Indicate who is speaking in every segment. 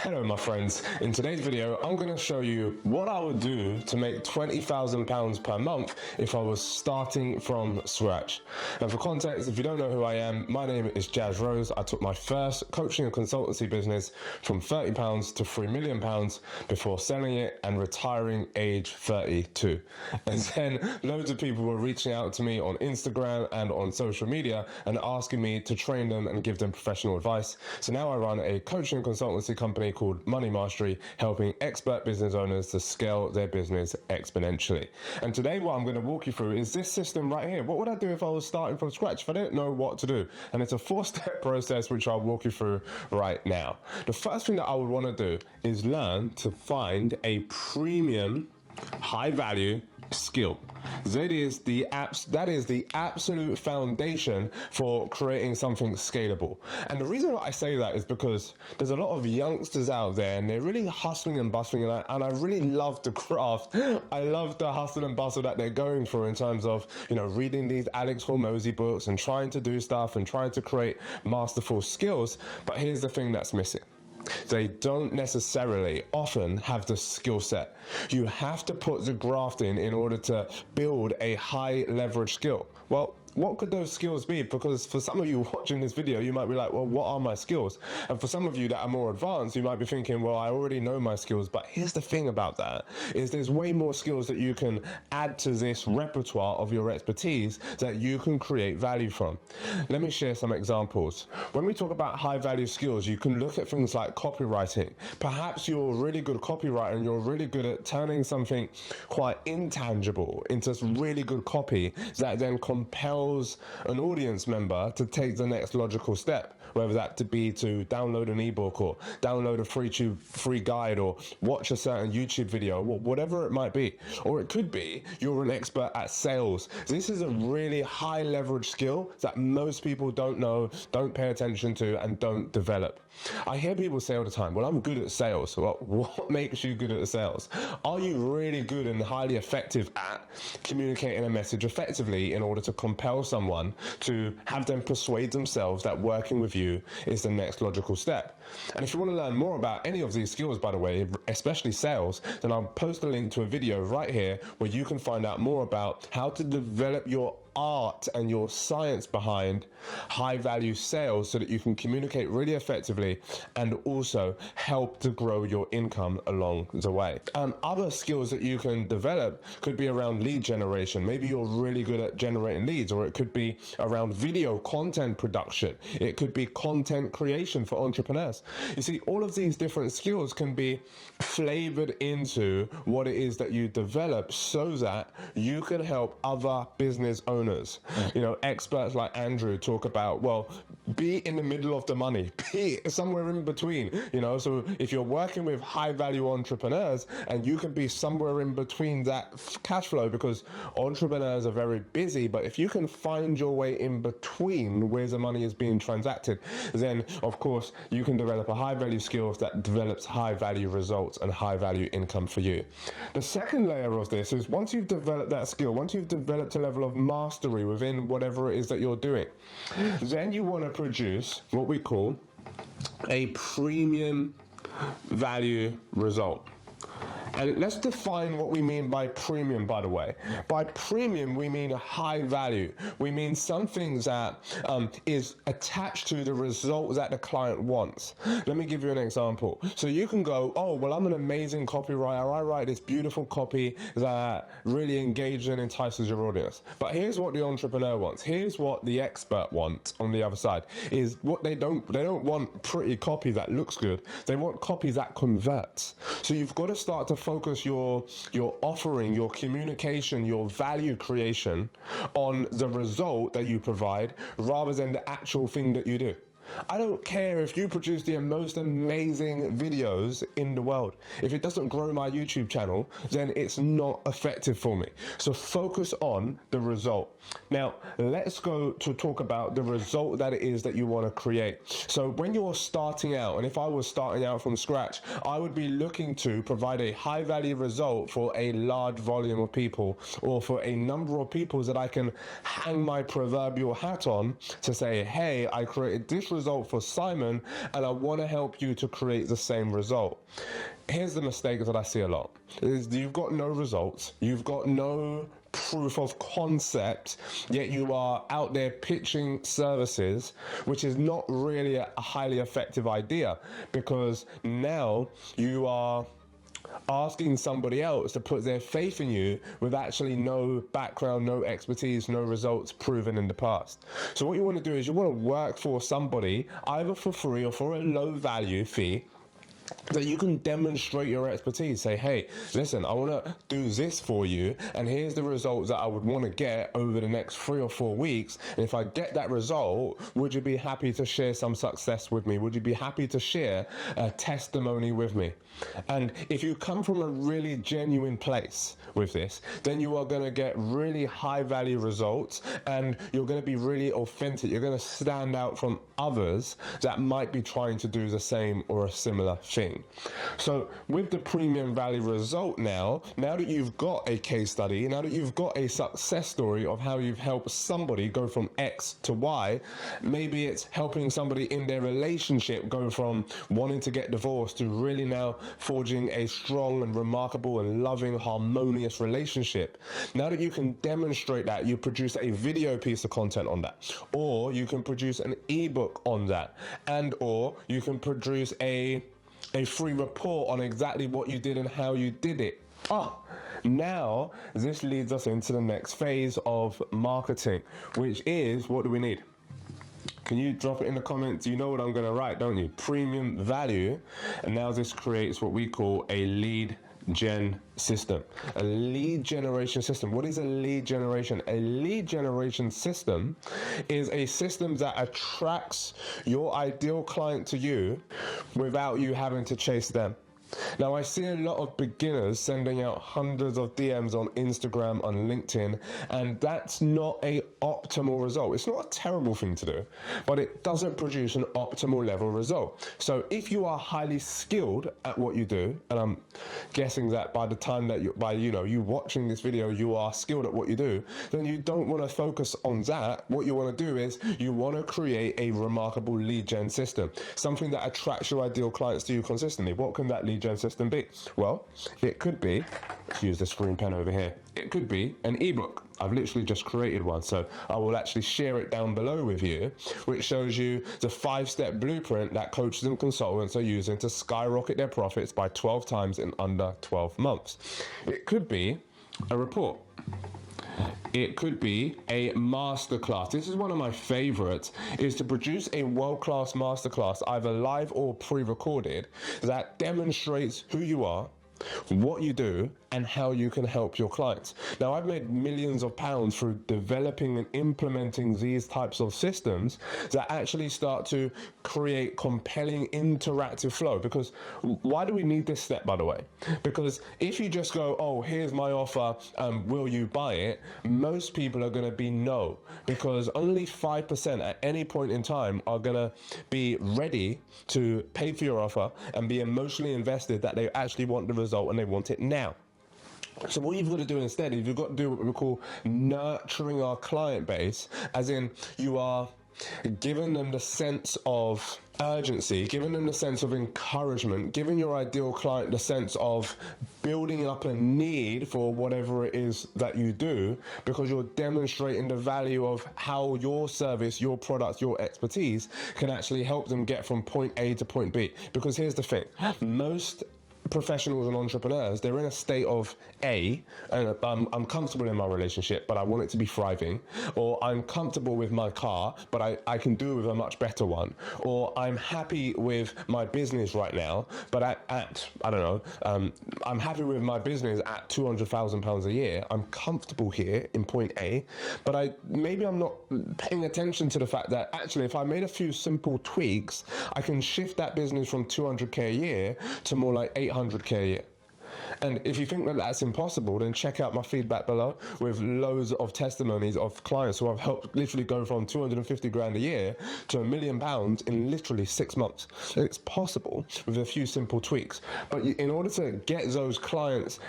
Speaker 1: Hello my friends, in today's video I'm going to show you what I would do to make £20,000 per month if I was starting from scratch. And for context, if you don't know who I am, my name is Jazz Rose. I took my first coaching and consultancy business from £30 to £3 million before selling it and retiring age 32. And then loads of people were reaching out to me on Instagram and on social media and asking me to train them and give them professional advice. So now I run a coaching and consultancy company called Money Mastery, helping expert business owners to scale their business exponentially. And today what I'm going to walk you through is this system right here. What would I do if I was starting from scratch, if I didn't know what to do? And it's a 4-step process which I'll walk you through right now. The first thing that I would want to do is learn to find a premium, high value skill. That is the absolute foundation for creating something scalable. And the reason why I say that is because there's a lot of youngsters out there and they're really hustling and bustling, and I really love the craft. I love the hustle and bustle that they're going through in terms of, you know, reading these Alex Hormozy books and trying to do stuff and trying to create masterful skills. But here's the thing that's missing. They don't necessarily often have the skill set. You have to put the graft in order to build a high leverage skill. Well, what could those skills be? Because for some of you watching this video, you might be like, well, what are my skills? And for some of you that are more advanced, you might be thinking, well, I already know my skills. But here's the thing about that, is there's way more skills that you can add to this repertoire of your expertise that you can create value from. Let me share some examples. When we talk about high value skills, you can look at things like copywriting. Perhaps you're a really good copywriter and you're really good at turning something quite intangible into really good copy that then compels an audience member to take the next logical step, whether that to be to download an ebook or download a free guide or watch a certain YouTube video, whatever it might be. Or it could be you're an expert at sales. This is a really high leverage skill that most people don't know, don't pay attention to, and don't develop. I hear people say all the time, well, I'm good at sales. Well, what makes you good at sales? Are you really good and highly effective at communicating a message effectively in order to compel someone to have them persuade themselves that working with you is the next logical step? And if you want to learn more about any of these skills, by the way, especially sales, then I'll post a link to a video right here where you can find out more about how to develop your art and your science behind high value sales so that you can communicate really effectively and also help to grow your income along the way. Other skills that you can develop could be around lead generation. Maybe you're really good at generating leads, or it could be around video content production. It could be content creation for entrepreneurs. You see, all of these different skills can be flavored into what it is that you develop so that you can help other business owners. You know, experts like Andrew talk about, well, be in the middle of the money, be somewhere in between, you know. So if you're working with high value entrepreneurs, and you can be somewhere in between that cash flow, because entrepreneurs are very busy, but if you can find your way in between where the money is being transacted, then of course you can develop a high value skill that develops high value results and high value income for you. The second layer of this is, once you've developed that skill, once you've developed a level of mastery within whatever it is that you're doing, then you want to produce what we call a premium value result. And let's define what we mean by premium, by the way. By premium, we mean high value. We mean something that is attached to the result that the client wants. Let me give you an example. So you can go, oh, well, I'm an amazing copywriter. I write this beautiful copy that really engages and entices your audience. But here's what the entrepreneur wants. Here's what the expert wants on the other side, is what they don't want pretty copy that looks good. They want copy that converts. So you've got to start to focus your offering, your communication, your value creation on the result that you provide rather than the actual thing that you do. I don't care if you produce the most amazing videos in the world. If it doesn't grow my YouTube channel, then it's not effective for me. So focus on the result. Now, let's go to talk about the result that it is that you want to create. So when you're starting out, and if I was starting out from scratch, I would be looking to provide a high value result for a large volume of people, or for a number of people that I can hang my proverbial hat on to say, hey, I created this result result for Simon, and I want to help you to create the same result. Here's the mistake that I see a lot, is you've got no results, you've got no proof of concept, yet you are out there pitching services, which is not really a highly effective idea, because now you are asking somebody else to put their faith in you with actually no background, no expertise, no results proven in the past. So what you want to do is you want to work for somebody, either for free or for a low value fee, that you can demonstrate your expertise. Say, hey, listen, I want to do this for you, and here's the results that I would want to get over the next 3 or 4 weeks. And if I get that result, would you be happy to share some success with me? Would you be happy to share a testimony with me? And if you come from a really genuine place with this, then you are going to get really high value results, and you're going to be really authentic. You're going to stand out from others that might be trying to do the same or a similar thing. So with the premium value result now that you've got a case study, now that you've got a success story of how you've helped somebody go from X to Y, maybe it's helping somebody in their relationship go from wanting to get divorced to really now forging a strong and remarkable and loving, harmonious relationship. Now that you can demonstrate that, you produce a video piece of content on that, or you can produce an ebook on that, and or you can produce a free report on exactly what you did and how you did it. Now this leads us into the next phase of marketing, which is, what do we need? Can you drop it in the comments? You know what I'm going to write, don't you? Premium value. And now this creates what we call a lead gen system. A lead generation system. What is a lead generation? A lead generation system is a system that attracts your ideal client to you without you having to chase them. Now, I see a lot of beginners sending out hundreds of DMs on Instagram, on LinkedIn, and that's not an optimal result. It's not a terrible thing to do, but it doesn't produce an optimal level result. So if you are highly skilled at what you do, and I'm guessing that by the time that you watching this video, you are skilled at what you do, then you don't want to focus on that. What you want to do is you want to create a remarkable lead gen system, something that attracts your ideal clients to you consistently. What can that lead gen system be? Well, it could be, let's use the screen pen over here, it could be an ebook. I've literally just created one, so I will actually share it down below with you, which shows you the 5-step blueprint that coaches and consultants are using to skyrocket their profits by 12 times in under 12 months. It could be a report. It could be a masterclass. This is one of my favorites, is to produce a world-class masterclass, either live or pre-recorded, that demonstrates who you are, what you do, and how you can help your clients. Now, I've made millions of pounds through developing and implementing these types of systems that actually start to create compelling interactive flow. Because why do we need this step, by the way? Because if you just go, oh, here's my offer, will you buy it? Most people are going to be no, because only 5% at any point in time are going to be ready to pay for your offer and be emotionally invested that they actually want the result and they want it now. So what you've got to do instead is you've got to do what we call nurturing our client base, as in you are giving them the sense of urgency, giving them the sense of encouragement, giving your ideal client the sense of building up a need for whatever it is that you do, because you're demonstrating the value of how your service, your product, your expertise can actually help them get from point A to point B. Because here's the thing, most professionals and entrepreneurs, they're in a state of A, and I'm comfortable in my relationship, but I want it to be thriving, or I'm comfortable with my car, but I can do with a much better one, or I'm happy with my business right now, but I'm happy with my business at £200,000 a year. I'm comfortable here in point A, but maybe I'm not paying attention to the fact that actually if I made a few simple tweaks, I can shift that business from 200k a year to more like 800k a year. And if you think that that's impossible, then check out my feedback below with loads of testimonies of clients who I've helped literally go from 250 grand a year to £1 million in literally 6 months. It's possible with a few simple tweaks. But in order to get those clients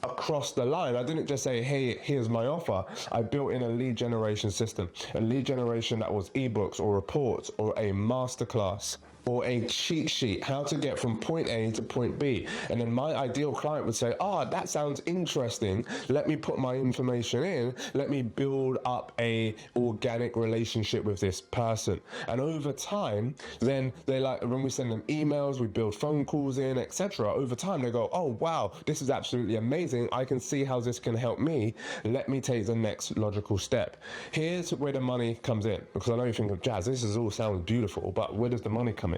Speaker 1: across the line. I didn't just say, hey, here's my offer. I built in a lead generation system, a lead generation that was ebooks or reports or a masterclass or a cheat sheet, how to get from point A to point B. And then my ideal client would say, that sounds interesting. Let me put my information in. Let me build up a organic relationship with this person. And over time, then they when we send them emails, we build phone calls in, etc. Over time, they go, oh, wow, this is absolutely amazing. I can see how this can help me. Let me take the next logical step. Here's where the money comes in. Because I know you think of Jazz, this all sounds beautiful, but where does the money come in?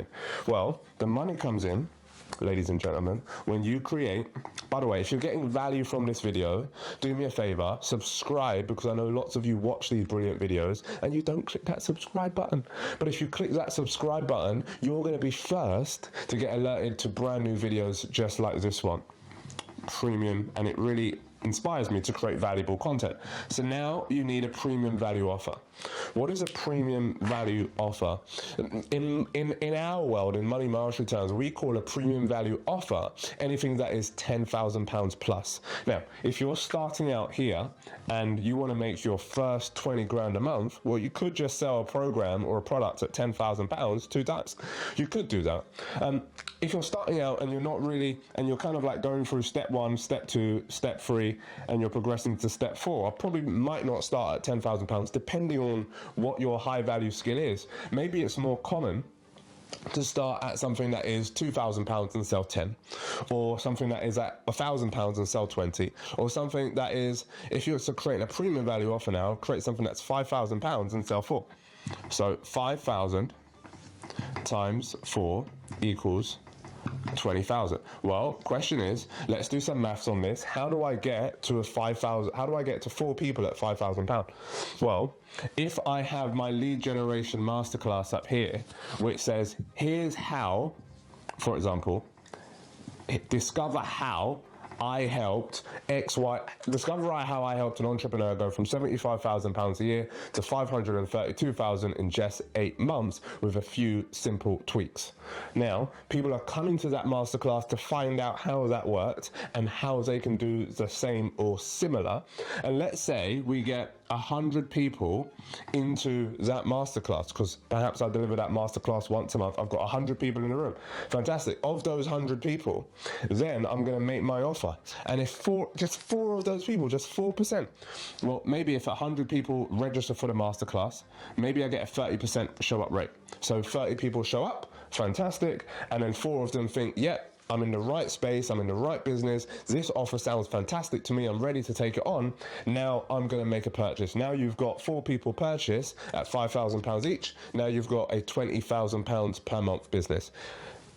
Speaker 1: Well, the money comes in, ladies and gentlemen, when you create. By the way, if you're getting value from this video, do me a favor, subscribe, because I know lots of you watch these brilliant videos and you don't click that subscribe button. But if you click that subscribe button, you're going to be first to get alerted to brand new videos just like this one. Premium, and it really inspires me to create valuable content. So now you need a premium value offer. What is a premium value offer? In our world, in money mastery terms, we call a premium value offer anything that is £10,000 plus. Now, if you're starting out here and you want to make your first 20 grand a month, well, you could just sell a program or a product at £10,000 2 times. You could do that. If you're starting out and you're not really, and you're kind of like going through step 1, step 2, step 3, and you're progressing to step 4, I probably might not start at £10,000, depending on what your high value skill is. Maybe it's more common to start at something that is £2,000 and sell 10, or something that is at £1,000 and sell 20, or something that is, if you're creating a premium value offer now, create something that's £5,000 and sell 4. So 5,000 times 4 equals 20,000. Well, question is, let's do some maths on this. How do I get to 5,000? How do I get to 4 people at £5,000? Well, if I have my lead generation masterclass up here, which says, here's how, for example, discover how I helped how I helped an entrepreneur go from £75,000 a year to £532,000 in just 8 months with a few simple tweaks. Now, people are coming to that masterclass to find out how that worked and how they can do the same or similar. And let's say we get 100 people into that masterclass, because perhaps I deliver that masterclass once a month. I've got 100 people in the room. Fantastic. Of those 100 people, then I'm going to make my offer. And if just four of those people, just 4%, well, maybe if 100 people register for the masterclass, maybe I get a 30% show up rate. So 30 people show up, fantastic. And then 4 of them think, yep, I'm in the right space, I'm in the right business, this offer sounds fantastic to me, I'm ready to take it on, now I'm going to make a purchase. Now you've got 4 people purchase at £5,000 each, now you've got a £20,000 per month business.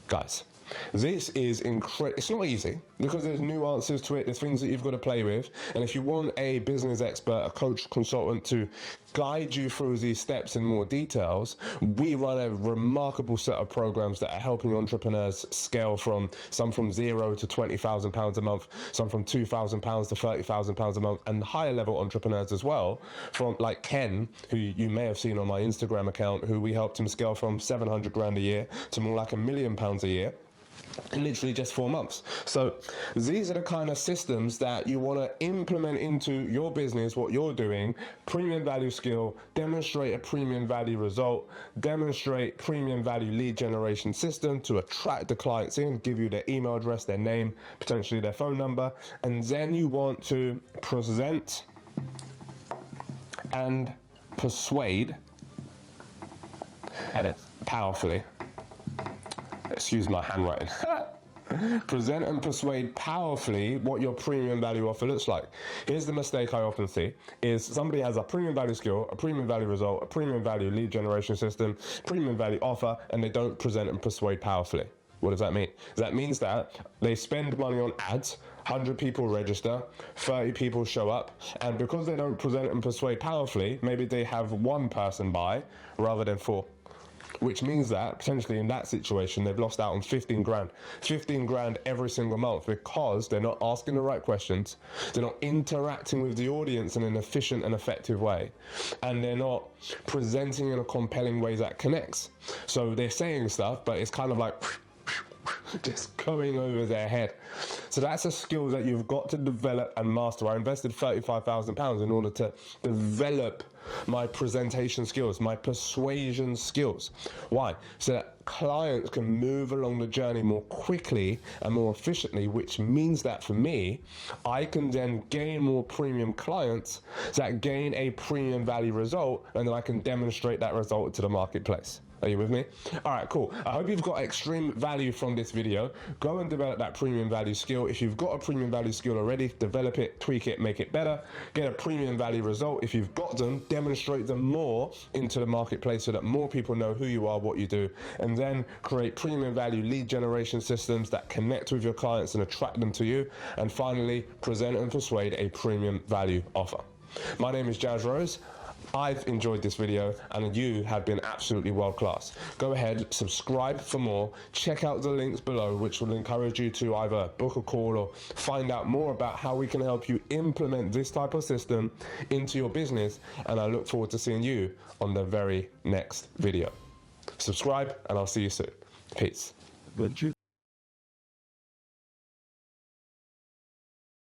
Speaker 1: Guys, this is incredible. It's not easy because there's nuances to it. There's things that you've got to play with. And if you want a business expert, a coach, consultant to guide you through these steps in more details, we run a remarkable set of programs that are helping entrepreneurs scale from some from £0 to £20,000 a month, some from £2,000 to £30,000 a month, and higher level entrepreneurs as well, from like Ken, who you may have seen on my Instagram account, who we helped him scale from 700 grand a year to more like £1 million a year in literally just 4 months. So these are the kind of systems that you want to implement into your business, what you're doing. Premium value skill, demonstrate a premium value result, demonstrate premium value lead generation system to attract the clients in, give you their email address, their name, potentially their phone number, and then you want to present and persuade powerfully. Excuse my handwriting. Present and persuade powerfully what your premium value offer looks like. Here's the mistake I often see, is somebody has a premium value skill, a premium value result, a premium value lead generation system, premium value offer, and they don't present and persuade powerfully. What does that mean? That means that they spend money on ads, 100 people register, 30 people show up, and because they don't present and persuade powerfully, maybe they have 1 person buy rather than 4. Which means that potentially in that situation they've lost out on 15 grand. 15 grand every single month because they're not asking the right questions, they're not interacting with the audience in an efficient and effective way, and they're not presenting in a compelling way that connects. So they're saying stuff, but it's kind of like just going over their head. So that's a skill that you've got to develop and master. I invested £35,000 in order to develop my presentation skills, my persuasion skills. Why? So that clients can move along the journey more quickly and more efficiently, which means that for me, I can then gain more premium clients that gain a premium value result, and then I can demonstrate that result to the marketplace. Are you with me? All right, cool. I hope you've got extreme value from this video. Go and develop that premium value skill. If you've got a premium value skill already, develop it, tweak it, make it better. Get a premium value result. If you've got them, demonstrate them more into the marketplace so that more people know who you are, what you do, and then create premium value lead generation systems that connect with your clients and attract them to you. And finally, present and persuade a premium value offer. My name is Jazz Rose. I've enjoyed this video and you have been absolutely world class. Go ahead, subscribe for more, check out the links below which will encourage you to either book a call or find out more about how we can help you implement this type of system into your business, and I look forward to seeing you on the very next video. Subscribe and I'll see you soon. Peace.